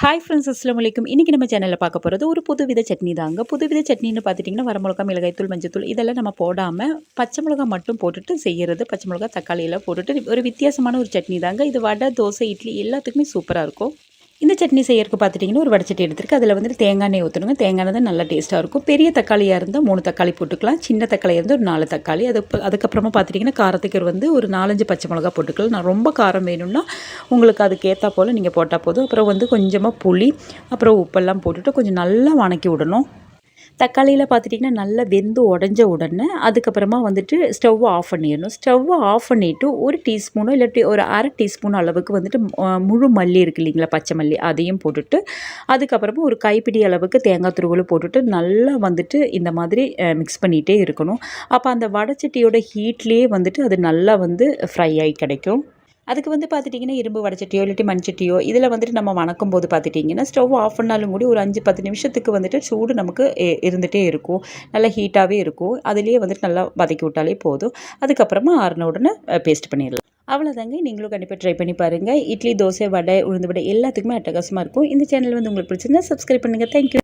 Hi friends, அஸ்ஸலாமு அலைக்கும். இன்றைக்கி நம்ம சேனலில் பார்க்க போகிறது ஒரு புதுவித சட்னி தாங்க. புதுவித சட்னின்னு பார்த்துட்டிங்கன்னா வரமிளகா, மிளகாய்த்தூள், மஞ்சத்தூள் இதெல்லாம் நம்ம போடாமல் பச்சை மிளகா மட்டும் போட்டுட்டு செய்கிறது. பச்சை மிளகா, தக்காளியெல்லாம் போட்டுட்டு ஒரு வித்தியாசமான ஒரு சட்னி தாங்க. இது வடை, தோசை, இட்லி எல்லாத்துக்குமே சூப்பராக இருக்கும். இந்த சட்னி செய்யறதுக்கு பார்த்துட்டிங்கன்னா ஒரு வடச்சட்டி எடுத்துருக்கு. அதில் வந்துட்டு தேங்காய் எண்ணெய் ஊற்றணுங்க. தேங்காய் எண்ணெய் தான் நல்லா டேஸ்ட்டாக இருக்கும். பெரிய தக்காளியாக இருந்தால் 3 தக்காளி போட்டுக்கலாம். சின்ன தக்காளியாக இருந்தால் ஒரு 4 தக்காளி. அதுக்கப்புறமா பார்த்துட்டிங்கன்னா காரத்துக்கு வந்து ஒரு 4-5 பச்சை மிளகா போட்டுக்கலாம். நான் ரொம்ப காரம் வேணும்னா உங்களுக்கு அதுக்கு ஏற்றா போல் நீங்கள் போட்டால் போதும். அப்புறம் வந்து கொஞ்சமாக புளி, அப்புறம் உப்பெல்லாம் போட்டுட்டு கொஞ்சம் நல்லா வணக்கி விடணும். தக்காளியில் பார்த்துட்டிங்கன்னா நல்லா வெந்து உடஞ்ச உடனே அதுக்கப்புறமா வந்துட்டு ஸ்டவ்வை ஆஃப் பண்ணிடணும். ஸ்டவ்வை ஆஃப் பண்ணிவிட்டு ஒரு டீஸ்பூனோ இல்லாட்டி ஒரு அரை டீஸ்பூன் அளவுக்கு வந்துட்டு முழு மல்லி இருக்குது இல்லைங்களா, பச்சை மல்லி, அதையும் போட்டுட்டு அதுக்கப்புறமா ஒரு கைப்பிடி அளவுக்கு தேங்காய் துருவலும் போட்டுட்டு நல்லா வந்துட்டு இந்த மாதிரி மிக்ஸ் பண்ணிகிட்டே இருக்கணும். அப்போ அந்த வடைச்சட்டியோட ஹீட்லேயே வந்துட்டு அது நல்லா வந்து ஃப்ரை ஆகி கிடைக்கும். அதுக்கு வந்து பார்த்துட்டிங்கன்னா இரும்பு வடைச்சட்டியோ இல்லாட்டி மண்சட்டியோ இதில் வந்துட்டு நம்ம வணக்கும் போது பார்த்துட்டிங்கன்னா ஸ்டவ் ஆஃப் பண்ணாலும் கூட ஒரு 5-10 நிமிஷத்துக்கு வந்துட்டு சூடு நமக்கு இருந்துகிட்டே இருக்கும். நல்லா ஹீட்டாகவே இருக்கும். அதுலேயே வந்துட்டு நல்லா வதக்கி விட்டாலே போதும். அதுக்கப்புறமா ஆறின உடனே பேஸ்ட் பண்ணிடலாம். அவ்வளோதாங்க. நீங்களும் கண்டிப்பாக ட்ரை பண்ணி பாருங்கள். இட்லி, தோசை, வடை, உளுந்து வடை எல்லாத்துக்குமே அட்டகாசமாக இருக்கும். இந்த சேனல் வந்து உங்களுக்கு பிடிச்சிருந்தா சப்ஸ்கிரைப் பண்ணுங்கள். தேங்க்யூ.